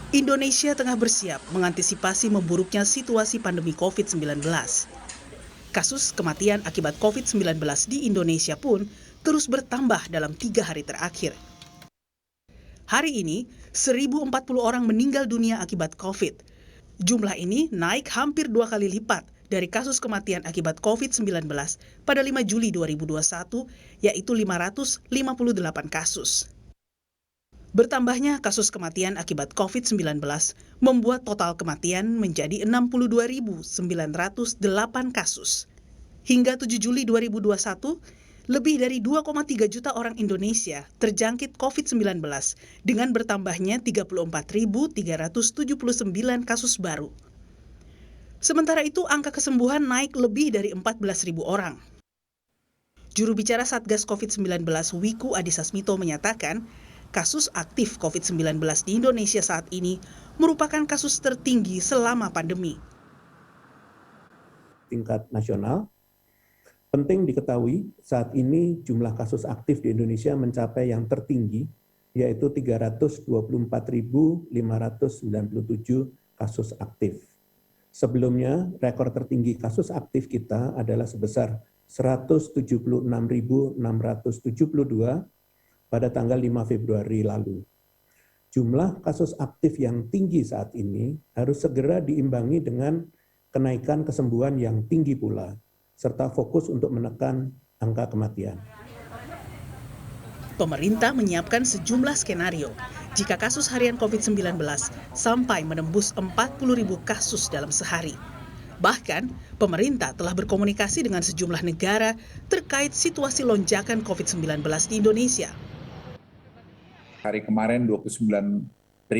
Indonesia tengah bersiap mengantisipasi memburuknya situasi pandemi COVID-19. Kasus kematian akibat COVID-19 di Indonesia pun terus bertambah dalam 3 hari terakhir. Hari ini, 1.040 orang meninggal dunia akibat COVID. Jumlah ini naik hampir 2 kali lipat dari kasus kematian akibat COVID-19 pada 5 Juli 2021, yaitu 558 kasus. Bertambahnya kasus kematian akibat COVID-19 membuat total kematian menjadi 62.908 kasus. Hingga 7 Juli 2021, lebih dari 2,3 juta orang Indonesia terjangkit COVID-19 dengan bertambahnya 34.379 kasus baru. Sementara itu, angka kesembuhan naik lebih dari 14.000 orang. Juru bicara Satgas COVID-19 Wiku Adhisa Smito menyatakan, kasus aktif COVID-19 di Indonesia saat ini merupakan kasus tertinggi selama pandemi. Tingkat nasional, penting diketahui saat ini jumlah kasus aktif di Indonesia mencapai yang tertinggi, yaitu 324.597 kasus aktif. Sebelumnya, rekor tertinggi kasus aktif kita adalah sebesar 176.672 pada tanggal 5 Februari lalu. Jumlah kasus aktif yang tinggi saat ini harus segera diimbangi dengan kenaikan kesembuhan yang tinggi pula, serta fokus untuk menekan angka kematian. Pemerintah menyiapkan sejumlah skenario jika kasus harian COVID-19 sampai menembus 40.000 kasus dalam sehari. Bahkan, pemerintah telah berkomunikasi dengan sejumlah negara terkait situasi lonjakan COVID-19 di Indonesia. Hari kemarin 29.000,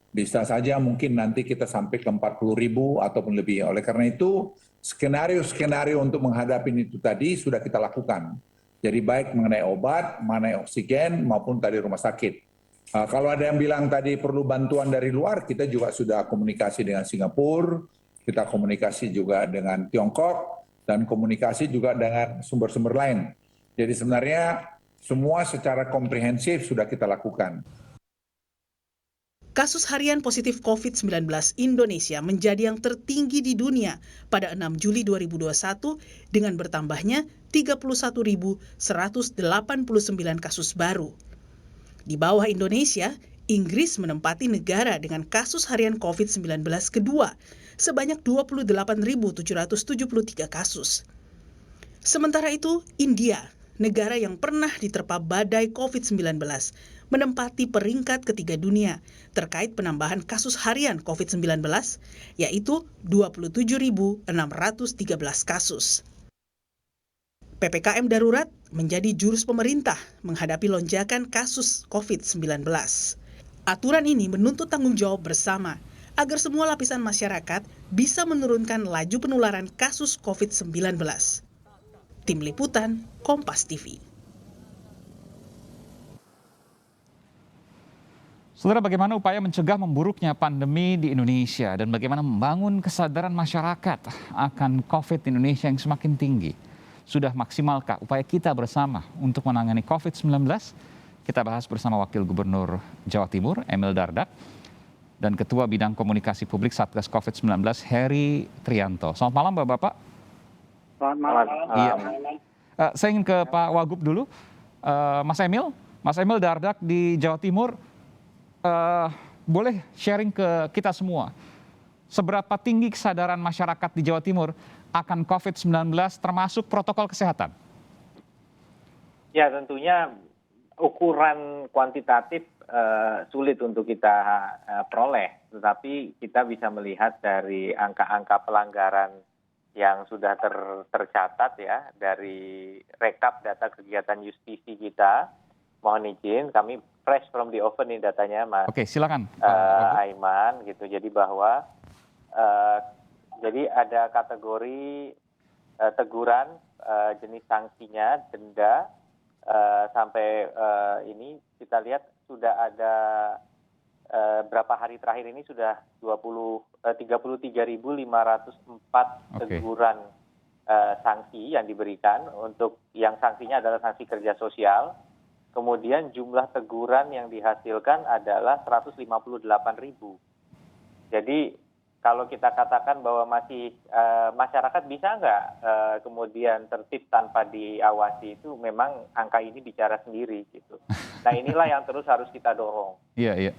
bisa saja mungkin nanti kita sampai ke 40.000 ataupun lebih. Oleh karena itu, skenario untuk menghadapi itu tadi sudah kita lakukan. Jadi baik mengenai obat, mengenai oksigen, maupun tadi rumah sakit. Kalau ada yang bilang tadi perlu bantuan dari luar, kita juga sudah komunikasi dengan Singapura, kita komunikasi juga dengan Tiongkok, dan komunikasi juga dengan sumber-sumber lain. Jadi sebenarnya semua secara komprehensif sudah kita lakukan. Kasus harian positif COVID-19 Indonesia menjadi yang tertinggi di dunia pada 6 Juli 2021 dengan bertambahnya 31.189 kasus baru. Di bawah Indonesia, Inggris menempati negara dengan kasus harian COVID-19 kedua sebanyak 28.773 kasus. Sementara itu, India, negara yang pernah diterpa badai COVID-19, menempati peringkat ketiga dunia terkait penambahan kasus harian COVID-19, yaitu 27.613 kasus. PPKM darurat menjadi jurus pemerintah menghadapi lonjakan kasus COVID-19. Aturan ini menuntut tanggung jawab bersama agar semua lapisan masyarakat bisa menurunkan laju penularan kasus COVID-19. Tim Liputan, Kompas TV. Saudara, bagaimana upaya mencegah memburuknya pandemi di Indonesia dan bagaimana membangun kesadaran masyarakat akan COVID di Indonesia yang semakin tinggi? Sudah maksimalkah upaya kita bersama untuk menangani COVID-19? Kita bahas bersama Wakil Gubernur Jawa Timur, Emil Dardak, dan Ketua Bidang Komunikasi Publik Satgas COVID-19, Heri Trianto. Selamat malam, Bapak-Bapak. Selamat malam. Iya. Saya ingin ke Pak Wagub dulu. Mas Emil Dardak di Jawa Timur, boleh sharing ke kita semua, seberapa tinggi kesadaran masyarakat di Jawa Timur akan COVID-19 termasuk protokol kesehatan? Ya, tentunya ukuran kuantitatif sulit untuk kita peroleh, tetapi kita bisa melihat dari angka-angka pelanggaran yang sudah tercatat ya dari rekap data kegiatan justisi kita. Mohon izin, kami fresh from the oven nih datanya, Mas. Oke, silakan. Aiman, gitu. Jadi bahwa jadi ada kategori teguran, jenis sanksinya denda, sampai ini kita lihat sudah ada berapa hari terakhir ini sudah 33.504 teguran sanksi yang diberikan. Untuk yang sanksinya adalah sanksi kerja sosial. kemudian jumlah teguran yang dihasilkan adalah 158.000. Jadi kalau kita katakan bahwa masih masyarakat bisa nggak kemudian tertib tanpa diawasi, itu memang angka ini bicara sendiri gitu. Nah inilah yang terus harus kita dorong. Iya, iya.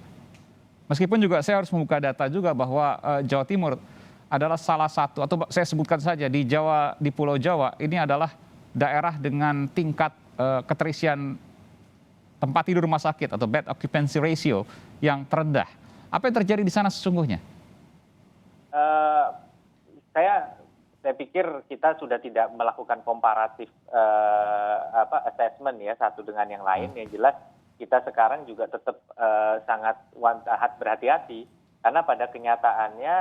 Meskipun juga saya harus membuka data juga bahwa Jawa Timur adalah salah satu, atau saya sebutkan saja di Jawa, di Pulau Jawa ini adalah daerah dengan tingkat keterisian tempat tidur rumah sakit atau bed occupancy ratio yang terendah. Apa yang terjadi di sana sesungguhnya? Saya pikir kita sudah tidak melakukan komparatif assessment ya satu dengan yang lain. Yang jelas kita sekarang juga tetap sangat berhati-hati karena pada kenyataannya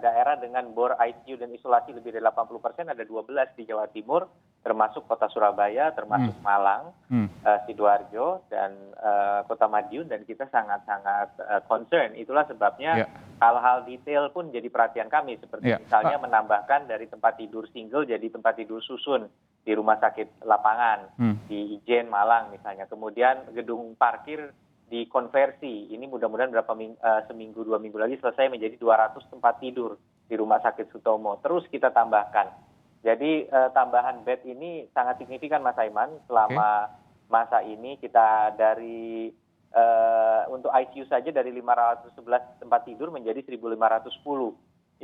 daerah dengan bor ICU dan isolasi lebih dari 80% ada 12 di Jawa Timur, termasuk kota Surabaya, termasuk Malang, Sidoarjo, dan kota Madiun, dan kita sangat-sangat concern. Itulah sebabnya hal-hal detail pun jadi perhatian kami, seperti misalnya menambahkan dari tempat tidur single jadi tempat tidur susun di rumah sakit lapangan, di Ijen, Malang misalnya. Kemudian gedung parkir dikonversi, ini mudah-mudahan seminggu 2 minggu lagi selesai menjadi 200 tempat tidur di Rumah Sakit Sutomo. Terus kita tambahkan. Jadi tambahan bed ini sangat signifikan Mas Aiman. Selama masa ini kita dari untuk ICU saja dari 511 tempat tidur menjadi 1.510.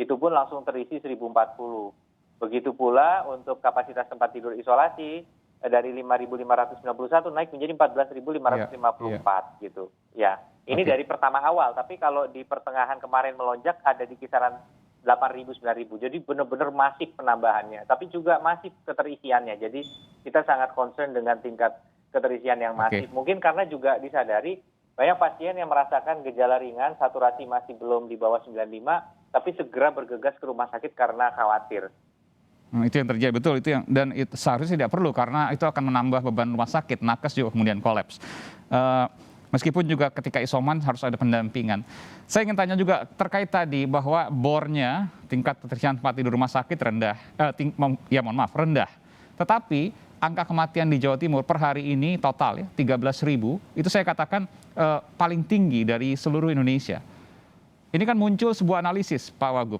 Itu pun langsung terisi 1.040. Begitu pula untuk kapasitas tempat tidur isolasi dari 5.591 naik menjadi 14.554 gitu. Ya, ini dari pertama awal. Tapi kalau di pertengahan kemarin melonjak ada di kisaran 8.000, 9.000. Jadi benar-benar masif penambahannya. Tapi juga masif keterisiannya. Jadi kita sangat concern dengan tingkat keterisian yang masif. Mungkin karena juga disadari banyak pasien yang merasakan gejala ringan, saturasi masih belum di bawah 95, tapi segera bergegas ke rumah sakit karena khawatir. Itu yang terjadi, betul, itu yang, dan itu seharusnya tidak perlu karena itu akan menambah beban rumah sakit, nakes juga kemudian kolaps. Meskipun juga ketika isoman harus ada pendampingan. Saya ingin tanya juga terkait tadi bahwa bornya, tingkat keterisian tempat tidur rumah sakit rendah, rendah. Tetapi angka kematian di Jawa Timur per hari ini total ya 13.000, itu saya katakan paling tinggi dari seluruh Indonesia. Ini kan muncul sebuah analisis Pak Wagub.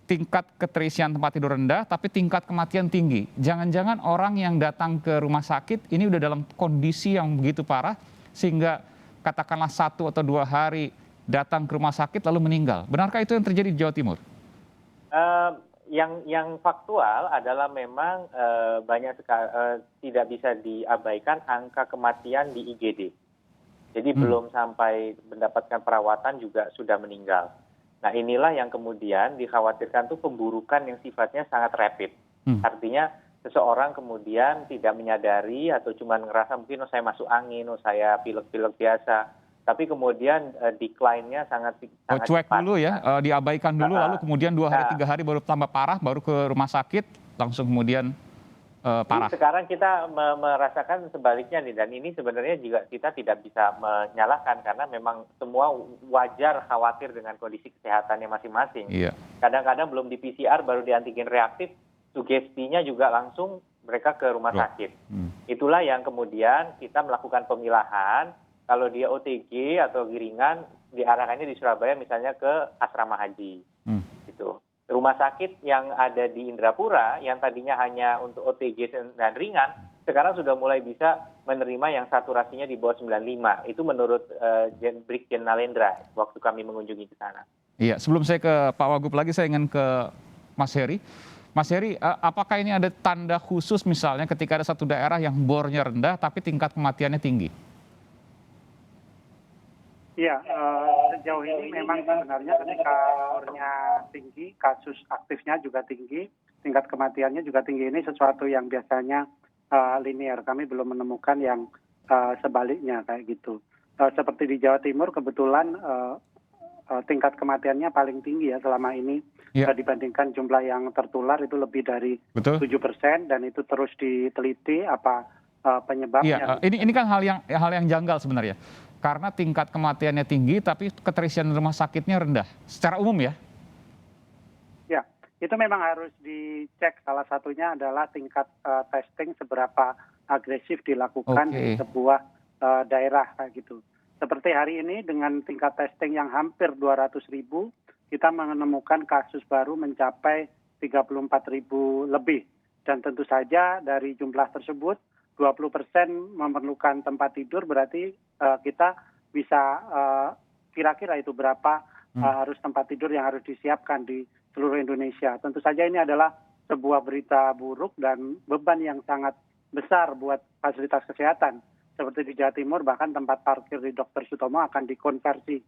Tingkat keterisian tempat tidur rendah, tapi tingkat kematian tinggi. Jangan-jangan orang yang datang ke rumah sakit ini udah dalam kondisi yang begitu parah, sehingga katakanlah 1 atau 2 hari datang ke rumah sakit lalu meninggal. Benarkah itu yang terjadi di Jawa Timur? Yang faktual adalah memang banyak sekali tidak bisa diabaikan angka kematian di IGD. Jadi belum sampai mendapatkan perawatan juga sudah meninggal. Nah inilah yang kemudian dikhawatirkan tuh pemburukan yang sifatnya sangat rapid. Artinya seseorang kemudian tidak menyadari atau cuma ngerasa mungkin saya masuk angin, saya pilek-pilek biasa. Tapi kemudian decline-nya sangat cuek cepat. Dulu ya, diabaikan dulu lalu kemudian 2 hari 3 hari baru tambah parah, baru ke rumah sakit langsung kemudian parah. Sekarang kita merasakan sebaliknya nih, dan ini sebenarnya juga kita tidak bisa menyalahkan karena memang semua wajar khawatir dengan kondisi kesehatannya masing-masing. Kadang-kadang belum di PCR baru di antigen reaktif, sugestinya juga langsung mereka ke rumah sakit. Itulah yang kemudian kita melakukan pemilahan, kalau dia OTG atau ringan diarahkannya di Surabaya misalnya ke asrama haji. Gitu. Rumah sakit yang ada di Indrapura yang tadinya hanya untuk OTG dan ringan, sekarang sudah mulai bisa menerima yang saturasinya di bawah 95. Itu menurut Brigjen Nalendra waktu kami mengunjungi ke sana. Iya, sebelum saya ke Pak Wagub lagi, saya ingin ke Mas Heri. Mas Heri, apakah ini ada tanda khusus misalnya ketika ada satu daerah yang bornya rendah tapi tingkat kematiannya tinggi? Ya, sejauh ini memang sebenarnya ketika bornya tinggi, kasus aktifnya juga tinggi, tingkat kematiannya juga tinggi. Ini sesuatu yang biasanya linear. Kami belum menemukan yang sebaliknya kayak gitu. Seperti di Jawa Timur kebetulan tingkat kematiannya paling tinggi ya selama ini dibandingkan jumlah yang tertular itu lebih dari 7%, dan itu terus diteliti apa penyebabnya. Ini kan hal yang janggal sebenarnya. Karena tingkat kematiannya tinggi, tapi keterisian rumah sakitnya rendah. Secara umum ya? Ya, itu memang harus dicek. Salah satunya adalah tingkat testing seberapa agresif dilakukan di sebuah daerah kayak gitu. Seperti hari ini dengan tingkat testing yang hampir 200.000, kita menemukan kasus baru mencapai 34.000 lebih. Dan tentu saja dari jumlah tersebut 20% memerlukan tempat tidur, berarti kita bisa kira-kira itu berapa harus tempat tidur yang harus disiapkan di seluruh Indonesia. Tentu saja ini adalah sebuah berita buruk dan beban yang sangat besar buat fasilitas kesehatan. Seperti di Jawa Timur, bahkan tempat parkir di Dr. Sutomo akan dikonversi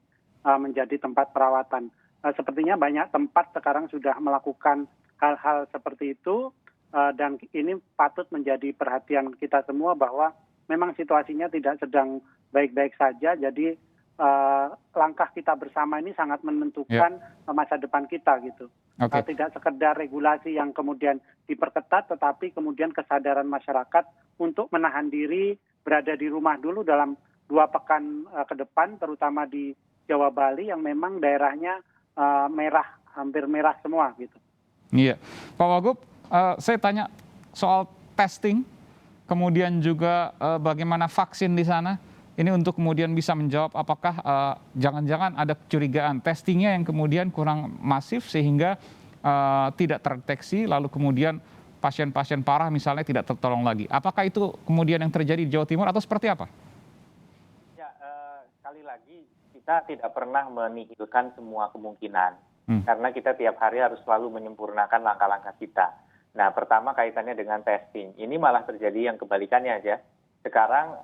menjadi tempat perawatan. Sepertinya banyak tempat sekarang sudah melakukan hal-hal seperti itu, dan ini patut menjadi perhatian kita semua bahwa memang situasinya tidak sedang baik-baik saja. Jadi langkah kita bersama ini sangat menentukan masa depan kita gitu. Tidak sekedar regulasi yang kemudian diperketat, tetapi kemudian kesadaran masyarakat untuk menahan diri, berada di rumah dulu dalam 2 pekan ke depan, terutama di Jawa Bali yang memang daerahnya merah, hampir merah semua gitu. Iya, Pak Wagub, saya tanya soal testing, kemudian juga bagaimana vaksin di sana. Ini untuk kemudian bisa menjawab apakah jangan-jangan ada kecurigaan testingnya yang kemudian kurang masif sehingga tidak terdeteksi, lalu kemudian pasien-pasien parah misalnya tidak tertolong lagi. Apakah itu kemudian yang terjadi di Jawa Timur atau seperti apa? Ya, sekali lagi kita tidak pernah menihilkan semua kemungkinan. Karena kita tiap hari harus selalu menyempurnakan langkah-langkah kita. Nah, pertama kaitannya dengan testing. Ini malah terjadi yang kebalikannya aja. Sekarang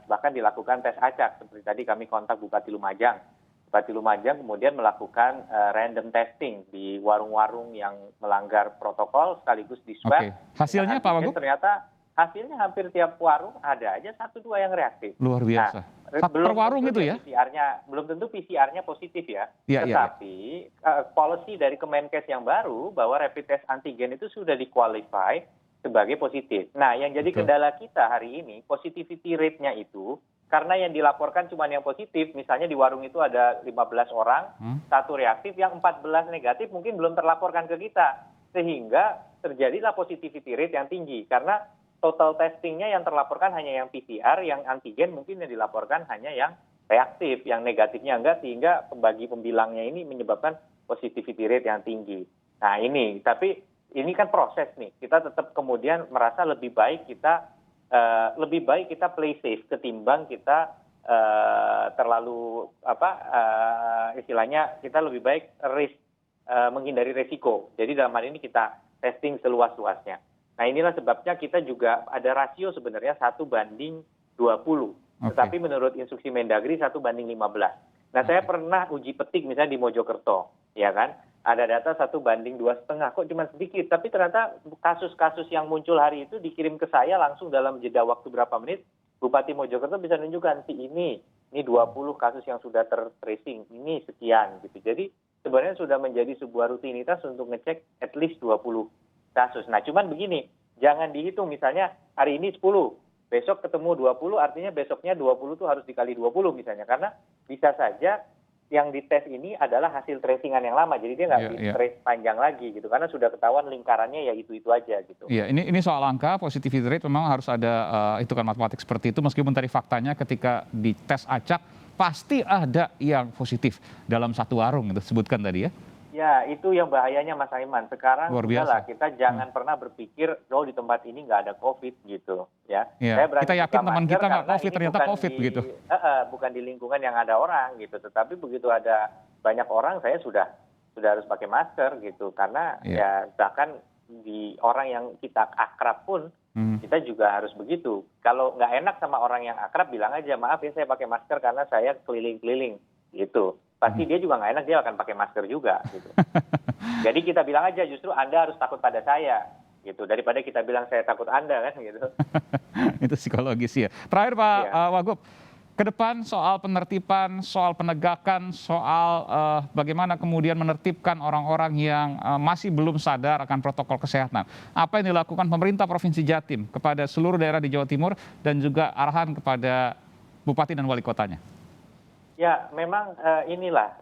bahkan dilakukan tes acak. Seperti tadi kami kontak Bupati Lumajang. Bupati Lumajang kemudian melakukan random testing di warung-warung yang melanggar protokol sekaligus di swab. Hasilnya Pak Wagub? Ternyata hasilnya hampir tiap warung ada aja 1-2 yang reaktif. Luar biasa. Per warung itu ya? Belum tentu PCR-nya positif ya. Iya. Tetapi policy dari Kemenkes yang baru bahwa rapid test antigen itu sudah di-qualify sebagai positif. Nah, yang jadi kendala kita hari ini, positivity rate-nya itu, karena yang dilaporkan cuma yang positif, misalnya di warung itu ada 15 orang, 1 reaktif, yang 14 negatif mungkin belum terlaporkan ke kita. Sehingga terjadilah positivity rate yang tinggi. Karena total testingnya yang terlaporkan hanya yang PCR, yang antigen mungkin yang dilaporkan hanya yang reaktif, yang negatifnya enggak, sehingga pembagi pembilangnya ini menyebabkan positivity rate yang tinggi. Nah ini, tapi ini kan proses nih, kita tetap kemudian merasa lebih baik kita play safe ketimbang kita terlalu istilahnya kita lebih baik menghindari resiko. Jadi dalam hal ini kita testing seluas-luasnya. Nah inilah sebabnya kita juga ada rasio sebenarnya 1:20. Tetapi menurut instruksi Mendagri 1:15. Nah saya pernah uji petik misalnya di Mojokerto, ya kan? Ada data 1:2,5, kok cuma sedikit. Tapi ternyata kasus-kasus yang muncul hari itu dikirim ke saya langsung dalam jeda waktu berapa menit. Bupati Mojokerto bisa menunjukkan ini 20 kasus yang sudah tracing, ini sekian gitu. Jadi sebenarnya sudah menjadi sebuah rutinitas untuk ngecek at least 20 kasus. Nah cuman begini, jangan dihitung misalnya hari ini 10, besok ketemu 20, artinya besoknya 20 itu harus dikali 20 misalnya. Karena bisa saja yang dites ini adalah hasil tracingan yang lama, jadi dia nggak di-trace panjang lagi gitu, karena sudah ketahuan lingkarannya ya itu aja gitu. Iya, ini soal angka positivity rate memang harus ada hitungan matematik seperti itu, meskipun tadi faktanya ketika dites acak pasti ada yang positif dalam satu warung itu sebutkan tadi ya. Ya, itu yang bahayanya Mas Aiman. Sekarang udahlah kita jangan pernah berpikir di tempat ini nggak ada COVID gitu ya. Saya kita yakin teman kita nggak COVID, ternyata COVID gitu. Bukan di lingkungan yang ada orang gitu, tetapi begitu ada banyak orang saya sudah harus pakai masker gitu, karena ya bahkan di orang yang kita akrab pun kita juga harus begitu. Kalau nggak enak sama orang yang akrab, bilang aja maaf ya saya pakai masker karena saya keliling-keliling gitu. Pasti dia juga nggak enak, dia akan pakai masker juga gitu. Jadi kita bilang aja justru Anda harus takut pada saya gitu, daripada kita bilang saya takut Anda kan gitu. Itu psikologis ya. Terakhir Pak Wagub, ke depan soal penertiban, soal penegakan, soal bagaimana kemudian menertibkan orang-orang yang masih belum sadar akan protokol kesehatan. Apa yang dilakukan pemerintah Provinsi Jatim kepada seluruh daerah di Jawa Timur dan juga arahan kepada Bupati dan Wali Kotanya? Ya, memang inilah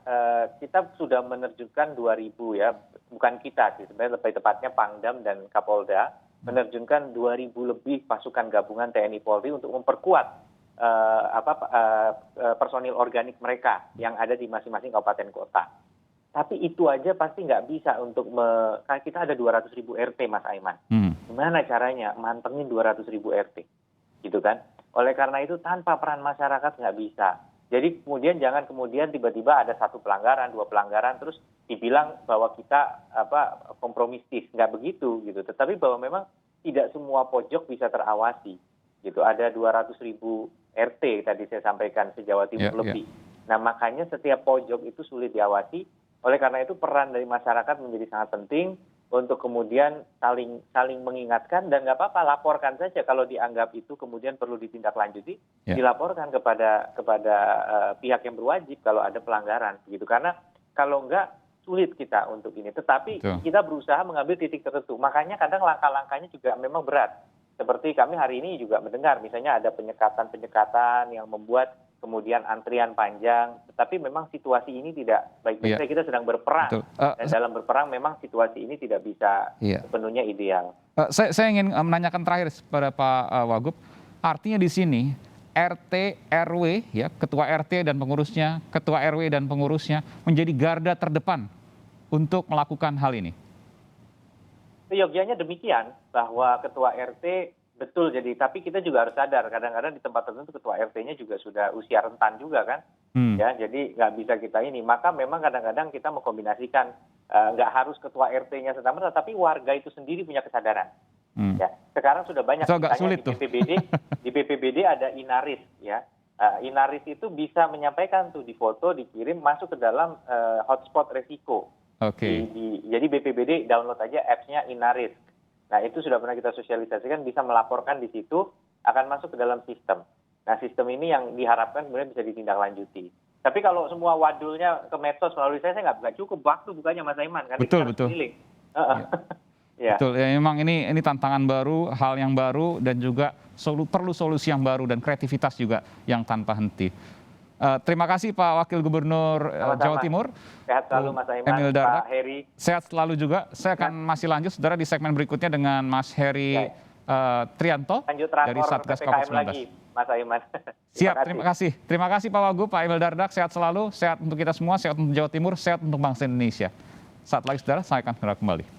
kita sudah menerjunkan 2.000 ya, bukan kita sih, sebenarnya lebih tepatnya Pangdam dan Kapolda menerjunkan 2.000 lebih pasukan gabungan TNI Polri untuk memperkuat personil organik mereka yang ada di masing-masing kabupaten kota. Tapi itu aja pasti nggak bisa untuk kan kita ada 200.000 RT, Mas Aiman. Gimana caranya mantengin 200.000 RT, gitu kan? Oleh karena itu tanpa peran masyarakat nggak bisa. Jadi jangan kemudian tiba-tiba ada 1 pelanggaran, 2 pelanggaran, terus dibilang bahwa kita kompromistis, nggak begitu gitu. Tetapi bahwa memang tidak semua pojok bisa terawasi, gitu. Ada 200.000 RT tadi saya sampaikan se-Jawa Timur lebih. Nah makanya setiap pojok itu sulit diawasi. Oleh karena itu peran dari masyarakat menjadi sangat penting untuk kemudian saling mengingatkan, dan nggak apa-apa, laporkan saja kalau dianggap itu kemudian perlu ditindaklanjuti, dilaporkan kepada pihak yang berwajib kalau ada pelanggaran, begitu. Karena kalau nggak sulit kita untuk ini. Tetapi kita berusaha mengambil titik tertentu. Makanya kadang langkah-langkahnya juga memang berat. Seperti kami hari ini juga mendengar, misalnya ada penyekatan yang membuat kemudian antrian panjang, tetapi memang situasi ini tidak baik-baik saja, kita sedang berperang. Dan dalam berperang memang situasi ini tidak bisa sepenuhnya ideal. Saya ingin menanyakan terakhir kepada Pak Wagub, artinya di sini RT, RW, ya, ketua RT dan pengurusnya, ketua RW dan pengurusnya menjadi garda terdepan untuk melakukan hal ini. Seyogianya demikian, bahwa ketua RT betul, jadi tapi kita juga harus sadar kadang-kadang di tempat tertentu ketua RT-nya juga sudah usia rentan juga kan, ya, jadi nggak bisa kita ini. Maka memang kadang-kadang kita mengkombinasikan, nggak harus ketua RT-nya serta-merta, tapi warga itu sendiri punya kesadaran. Ya, sekarang sudah banyak sulit di BPBD, di BPBD ada Inaris, ya. Inaris itu bisa menyampaikan tuh di foto, dikirim masuk ke dalam hotspot resiko. Jadi BPBD download aja apps-nya Inaris. Nah itu sudah pernah kita sosialisasikan, bisa melaporkan di situ, akan masuk ke dalam sistem. Nah sistem ini yang diharapkan kemudian bisa ditindaklanjuti. Tapi kalau semua wadulnya ke medsos melalui saya nggak cukup waktu bukannya, Mas Aiman. Kan betul. Betul, ya, memang ini tantangan baru, hal yang baru, dan juga perlu solusi yang baru dan kreativitas juga yang tanpa henti. Terima kasih Pak Wakil Gubernur Jawa Timur. Sehat selalu Mas Aiman, Pak Heri. Sehat selalu juga. Saya akan masih lanjut, saudara, di segmen berikutnya dengan Mas Heri Trianto dari Satgas COVID-19. Lagi, Mas Aiman. Siap, terima kasih. Terima kasih Pak Wagub, Pak Emil Dardak, sehat selalu, sehat untuk kita semua, sehat untuk Jawa Timur, sehat untuk bangsa Indonesia. Saat lagi saudara, saya akan segera kembali.